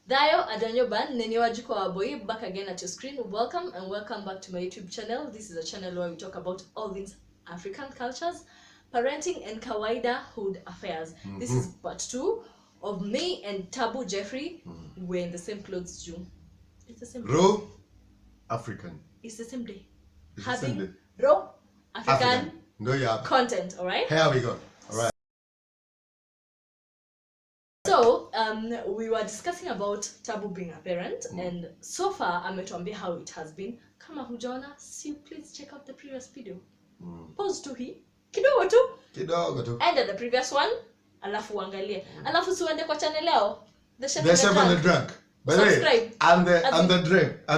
Dayo Adanyoban, Neniwajiko Aboy, back again at your screen. Welcome and welcome back to my YouTube channel. This is a channel where we talk about all things African cultures, parenting and kawaida-hood affairs. This is part 2 of me and Tabu Jeffrey. We're in the same clothes, June. It's the same day. Raw African. It's the same day. It's the same day. Raw African. No, yeah. Content, alright? Here we go. Alright. So, we were discussing about Tabu being a parent, and so far, ametuambia how it has been. Kama hujaona, see, please check out the previous video. Pause to hii. Kidogo tu. End of the previous one, alafu uangalie. Alafu siuende kwa channel leo. The Chef and the Drunk. By the way, I'm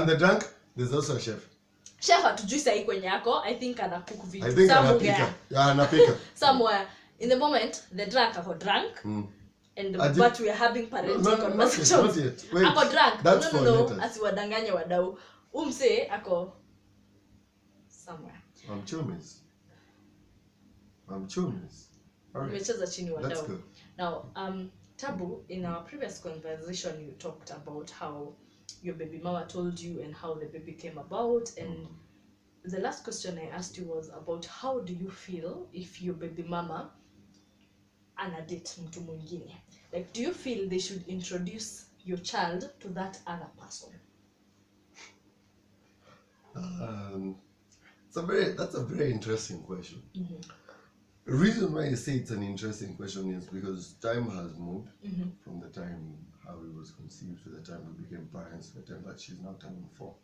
the drunk. There's also a chef. Chef hatujui sahi kwenye yako. I think ana cook video. I think anapika. Yeah, anapika. Somewhere. In the moment, the drunk ako drunk. But we are having parenting conversations. Not yet. Wait. Ako drunk. That's No. Asiwadanganye wadau. Umse ako somewhere. I'm chumis. Alright. Umecheza chini wadau. Let's go. Now, Tabu, in our previous conversation, you talked about how your baby mama told you and how the baby came about. And the last question I asked you was about how do you feel if your baby mama ana date mtu mwingine? Like, do you feel they should introduce your child to that other person? That's a very interesting question. The reason why I say it's an interesting question is because time has moved from the time how it was conceived to the time we became parents, to the time that she's now turning 4.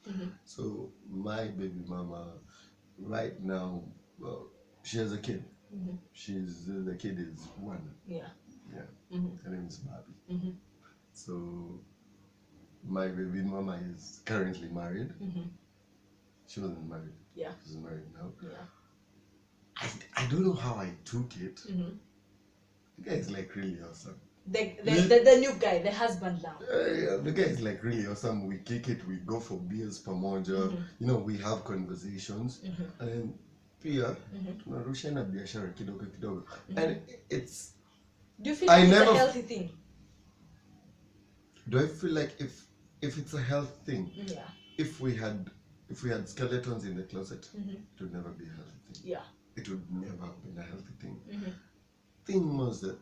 So my baby mama, right now, well, she has a kid. The kid is 1. Yeah. Her name is Bobby. So my baby mama is currently married. She wasn't married. Yeah. She's married now. Yeah. I don't know how I took it. The guy is like really awesome. The new guy, the husband now. Yeah, the guy is like really awesome. We kick it, we go for beers pamoja. You know, we have conversations. And then pia tunarushana biashara kidogo kidogo. And it's, do you feel like it's a healthy thing? Do I feel like if it's a health thing? Yeah. If we had skeletons in the closet, it would never be a healthy thing. Yeah. It would never have been a healthy thing. Thing was that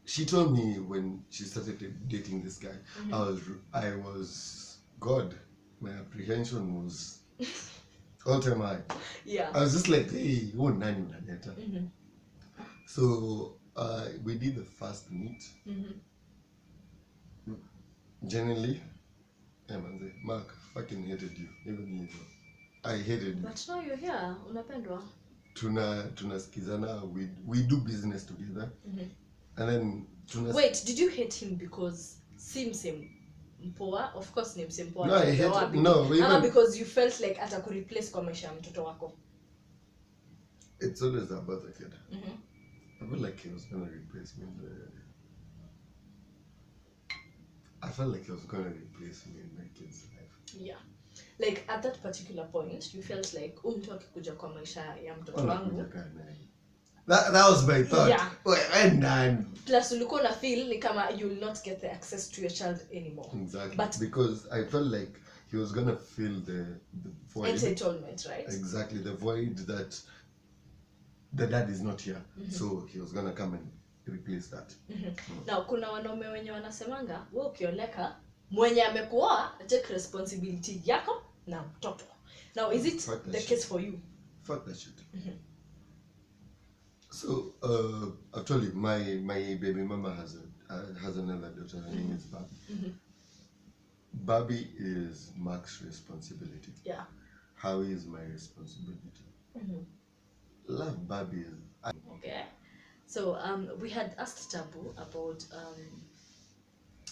she told me when she started dating this guy, I was God. My apprehension was all time high. Yeah. I was just like, hey, who nani unaleta? So we did the first meet. Generally, Mark fucking hated you. Even you. I hated you. But now you're here, unapendwa. Tunasikizana, we do business together. And then wait, did you hate him because same mpoa? Of course name same mpoa. No, I hate no, even because you felt like atakureplace kwa maisha ya mtoto wako. It's always about the kid. I felt like he was gonna replace me in my kid's life. Yeah. Like at that particular point, you felt like mtu akikuja kwa maisha ya mtoto wangu. That was my thought. Yeah. And then plus ulikuwa na feel ni kama you will not get the access to your child anymore. Exactly. But because I felt like he was gonna fill the void. Entitlement, right? Exactly, the void that the dad is not here. So he was gonna come and replace that. Now kuna wanaume wenye wanasemanga wewe ukioleka mwenye amekuoa take responsibility yako na mtoto. Now is it the case for you? Fuck that shit. So actually my baby mama has another daughter. Her name is Bobby. Bobby is Mark's responsibility. Yeah. How is my responsibility? Love Bobby is okay. So we had asked Tabu about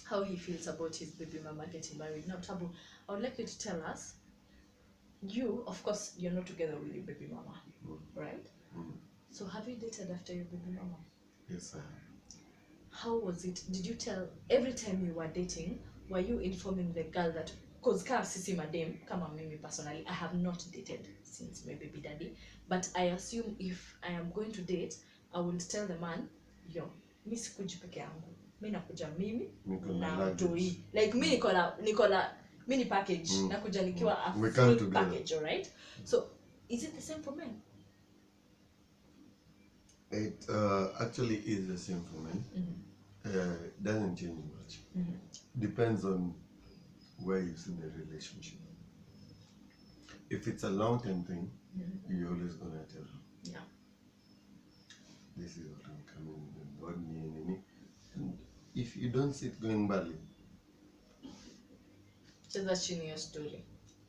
how he feels about his baby mama getting married. Now Tabu, I would like you to tell us, you, of course, you're not together with your baby mama, right? So have you dated after your baby mama? Yes, I have. How was it? Did you tell, every time you were dating, were you informing the girl that, because kama sisi madem, kama mimi personally, I have not dated since my baby daddy, but I assume if I am going to date, I will tell the man, yo, mi sikuji peke yangu. mimi nakuja mimi Niko na na mtoi luggage. like mimi niko na mini package nakuja nikiwa a We come full together. package, all right? So is it the same for men? It actually is the same for men. Doesn't change much. Depends on where you see the relationship. If it's a long-term thing, you're always gonna tell her. Yeah. This is what I'm coming with. And if you don't see it going badly, Cheza chini your story.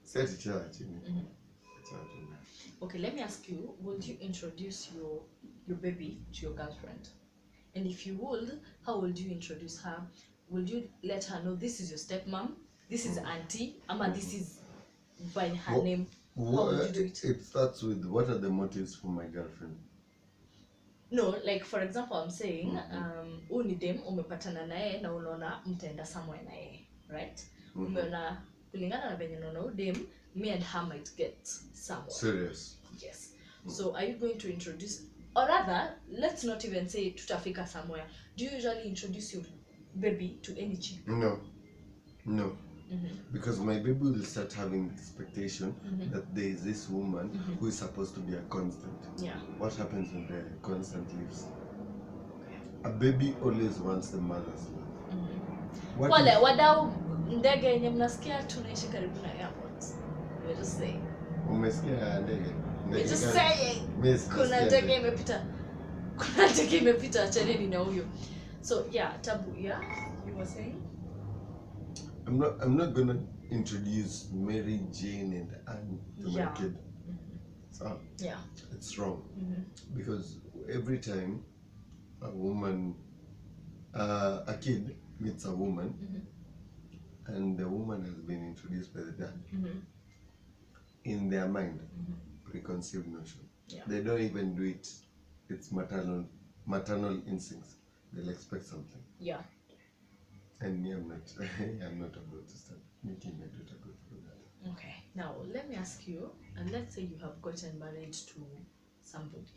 set it out. Okay, let me ask you, would you introduce your baby to your girlfriend? And if you would, how would you introduce her? Would you let her know this is your stepmom, this is auntie, ama this is by her name? How would you do it? It starts with what are the motives for my girlfriend? No, like for example, I'm saying, huu ni dem umepatana naye na unaona mtaenda somewhere naye, right? Umeona kulingana na venye unaona dem, me and her might get somewhere. Serious. Yes. So are you going to introduce, or rather, let's not even say tutafika somewhere. Do you usually introduce your baby to any chick? No. Because my baby will start having expectation that there is this woman who is supposed to be a constant. Yeah. What happens when the constant leaves? A baby always wants the mother's love. Wale wadau ndege yenye mnasikia tunaishi karibu na airport. We're just saying. Umesikia ndege? We're just saying. Kuna ndege imepita achaneni na huyo. So yeah, Tabu, yeah, you were saying? I'm not gonna introduce Mary, Jane, and Anne to my kid. So yeah, it's wrong because every time a kid meets a woman, and the woman has been introduced by the dad, in their mind, preconceived notion. Yeah. They don't even do it. It's maternal instincts. They'll expect something. Yeah. And me, I'm not about to start making my daughter go through that. Okay. Now let me ask you, and let's say you have gotten married to somebody.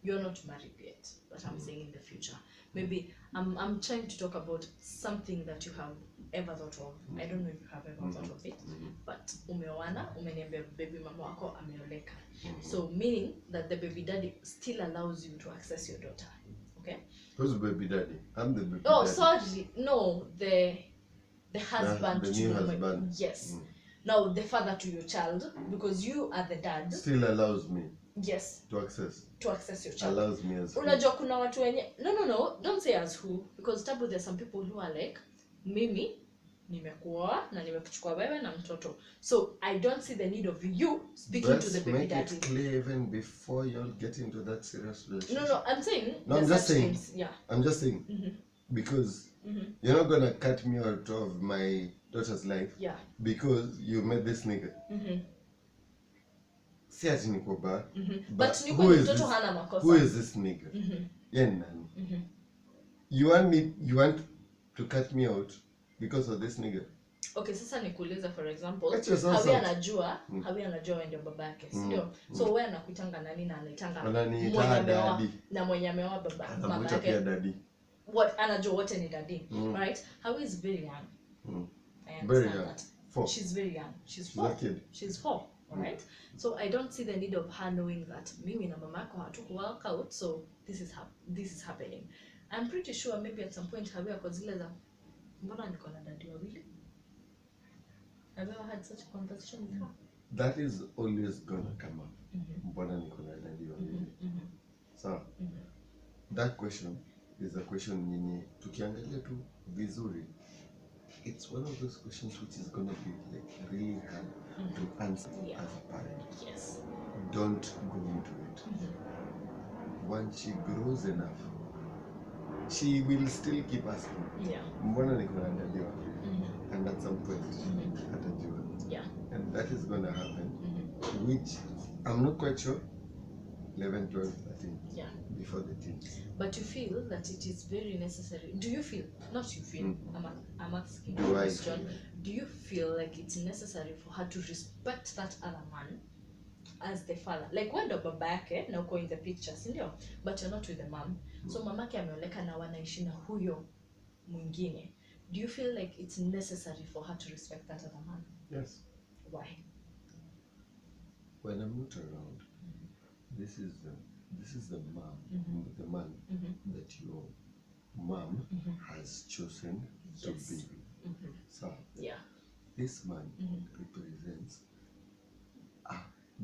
You're not married yet, but I'm saying in the future. Maybe I'm trying to talk about something that you have ever thought of. I don't know if you have ever thought of it, but umeoana, umeniambia baby mama wako ameoleka. So meaning that the baby daddy still allows you to access your daughter. Okay? Who's baby daddy? I'm the baby daddy. Oh, sorry. No, the husband. The new husband. Yes. Now the father to your child, because you are the dad. Still allows me. Yes. To access your child. Allows me as who? Unajua kuna watu wenye no, don't say as who, because Tabu, there's some people who are like, mimi nimekuoa na nimekuchukua wewe na mtoto, so I don't see the need of you speaking to the baby daddy. Let's make it clear even before you all get into that serious relationship. No, I'm saying. No, I'm just saying. Things, yeah. I'm just saying. Because you're not gonna cut me out of my daughter's life. Yeah. Because you met this nigga. Si ati niko ba. But who is this nigga? You want to cut me out because of this nigga? Okay, sasa nikuuliza, for example, Hawi anajua wewe ndio baba yake, ndio? So wewe anakuitanga nani na anaitanga mwenye ameoa baba mama yake? Daddy. What anajua wote ni daddy, right? Hawi is very young. I understand very young. That. 4. She's very young. She's 4. A kid. She's 4, all right? So I don't see the need of her knowing that mimi na mama yako hatuku work out, so this is happening. I'm pretty sure maybe at some point Hawi ako zile za mbona niko na daddy wawili? Have you ever had such a conversation with her? That is always gonna come up. Mbona niko na daddy wawili? So that question is a question yenye tukiangalia tu vizuri. It's one of those questions which is gonna be like really hard to answer as a parent. Yes. Don't go into it. Once she grows enough, she will still keep asking. Yeah. Mbona niko na daddy wawili? And at some point, atajua. Yeah. And that is gonna happen, which I'm not quite sure. 11, 12, 13. Yeah. Before the teens. But you feel that it is very necessary. Do you feel? Not you feel. I'm asking Do you I question. feel? Do you feel like it's necessary for her to respect that other man as the father? Like when the baba yake na uko in the picture, si ndio? But you're not with the mom. So mamake ameoleka na wanaishi na huyo mwingine, do you feel like it's necessary for her to respect that other man? Yes. Why? When I'm not around, this is the man, the man that your mom has chosen to Yes. be. So Yeah. this man represents a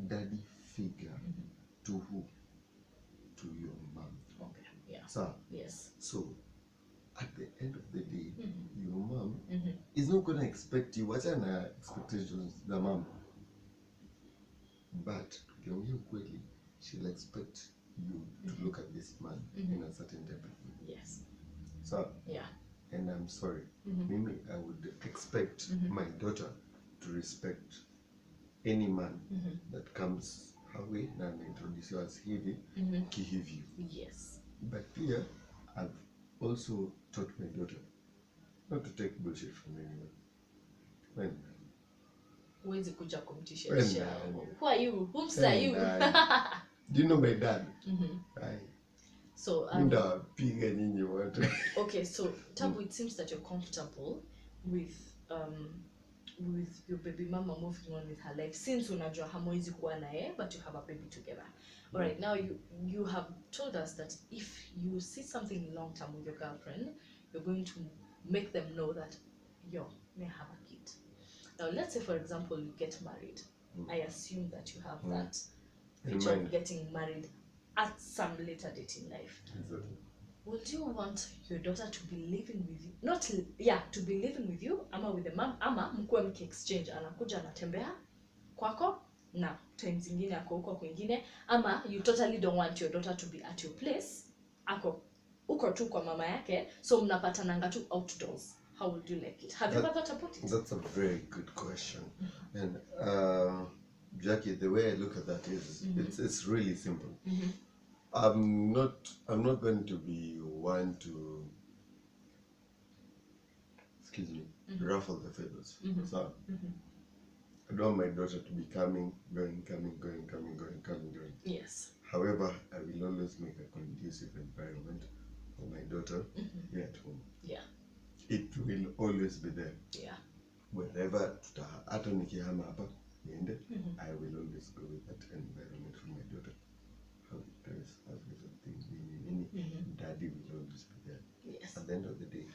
daddy figure to who? To your mom. Okay. Yeah. So Yes. so at the end of the day, your mom is not gonna expect you. What's her expectations? The mom. But ukweli, she'll expect you to look at this man in a certain type of way. Yes. So Yeah. and I'm sorry, Mimi, I would expect my daughter to respect any man that comes her way na introduce as hivi kihivyo. Yes. But here, I've also taught my daughter not to take bullshit from anyone. When Huwezi kuja kumtisha. When Who are you? Whom's are you? Do you know my dad? So piga nyinyi wote. okay, so Tabu, it seems that you're comfortable with your baby mama moving on with her life since unajua hamwezi kuwa naye, but you have a baby together. All right, now you have told us that if you see something long term with your girlfriend, you're going to make them know that you may have a kid. Now let's say for example you get married. I assume that you have that vision of getting married at some later date in life. Exactly. Would you want your daughter to be living with you? To be living with you, ama with the mom, ama mkuwe mki exchange, anakuja anatembea kwako na time zingine ako huko kwingine, ama you totally don't want your daughter to be at your place, ako uko tu kwa mama yake, so mnapatananga tu outdoors. How would you like it? Have you ever thought about it? That's a very good question. And Jackie, the way I look at that is it's really simple. I'm not going to be one to, excuse me, ruffle the feathers. So I don't want my daughter to be coming, going. Yes. However, I will always make a conducive environment for my daughter here at home. Yeah. It will always be there. Yeah. Wherever hata nikihama hapa niende, I will always go with that environment for my daughter. How guys have things being daddy will always be there. Yes. At the end of the day,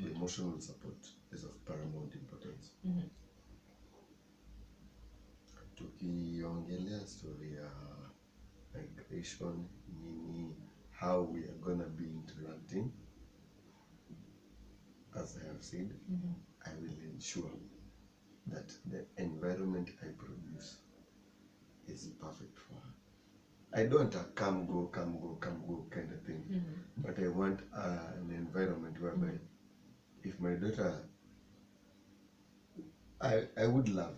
the emotional support is of paramount importance. Tukiongelea story ya migration, how we are gonna be interacting, as I have said, I will ensure that the environment I produce is perfect for her. I don't want a come go kind of thing, but I want an environment whereby if my daughter, I would love,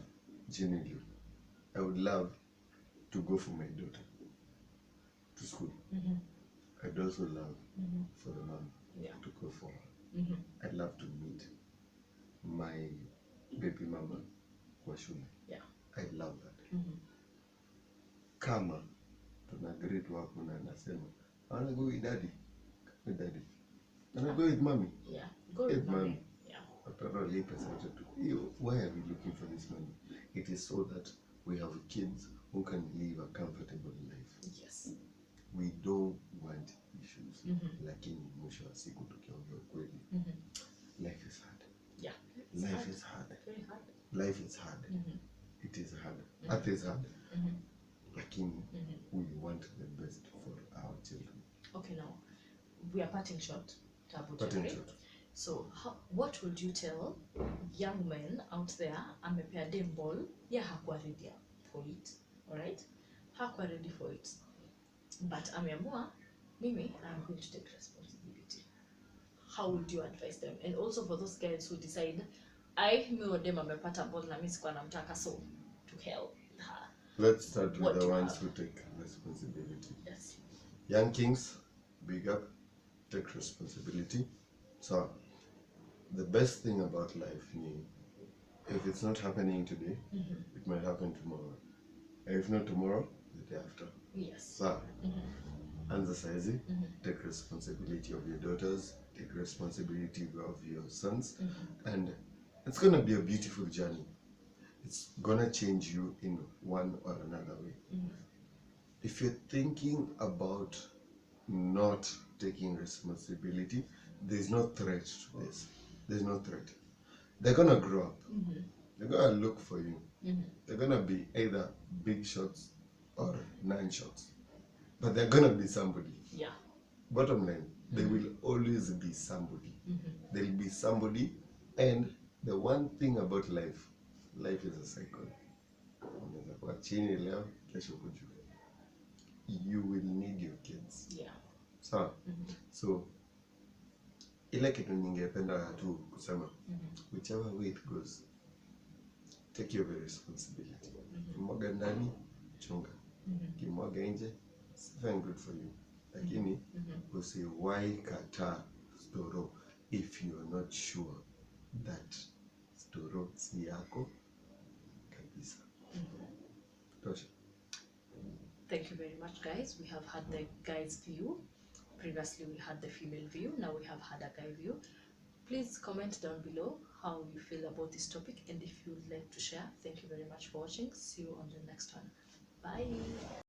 genuinely, I would love to go for my daughter to school. I'd also love for the mom to go for her. I'd love to meet my baby mama kwa shule. Yeah. I love that. Kama tuna agree tu hapo na anasema I wanna go with daddy. With daddy. I wanna go with mommy. Yeah. Go with mommy. Yeah. Why are we looking for this money? It is so that we have kids who can live a comfortable life. Yes. We don't want issues. Lakini mwisho wa siku tukiongea ukweli. Life is hard. Yeah. Life is hard. Very hard. Life is hard. It is hard. Earth is hard. Lakini we want the best for our children. Okay, now we are parting short. Tabu, Parting short. So what would you tell young men out there, amepea dem ball, hakuwa ready for it, alright? Hakuwa ready for it. But ameamua, mimi, I'm going to take responsibility. How would you advise them? And also for those guys who decide, mi dem amepata ball na mi sikuwa namtaka, so to hell with her. Let's start with the ones who take responsibility. Yes. Young kings, big up, take responsibility. So, the best thing about life, if it's not happening today, it might happen tomorrow. And if not tomorrow, the day after. Yes. So, anza saizi, take responsibility of your daughters, take responsibility of your sons, and it's gonna be a beautiful journey. It's gonna change you in one or another way. If you're thinking about not taking responsibility, there's no threat to this. There's no threat. They're gonna grow up. They're gonna look for you. They're gonna be either big shots or 9 shots, but they're gonna be somebody. Yeah. Bottom line, they will always be somebody. They'll be somebody, and the one thing about life is a cycle. Unaweza kuwa chini leo, kesho kujua. You will need your kids. Yeah. So ile kitu ningependa tu kusema, whichever way it goes, take your responsibility. Kimwaga ndani, chunga. Kimwaga nje, it's very good for you. Lakini usiwahi kataa storo if you are not sure that storo si yako kabisa. Tosha. Thank you very much, guys. We have had the guy's view. Previously, we had the female view. Now we have had a guy view. Please comment down below how you feel about this topic and if you would like to share. Thank you very much for watching. See you on the next one. Bye.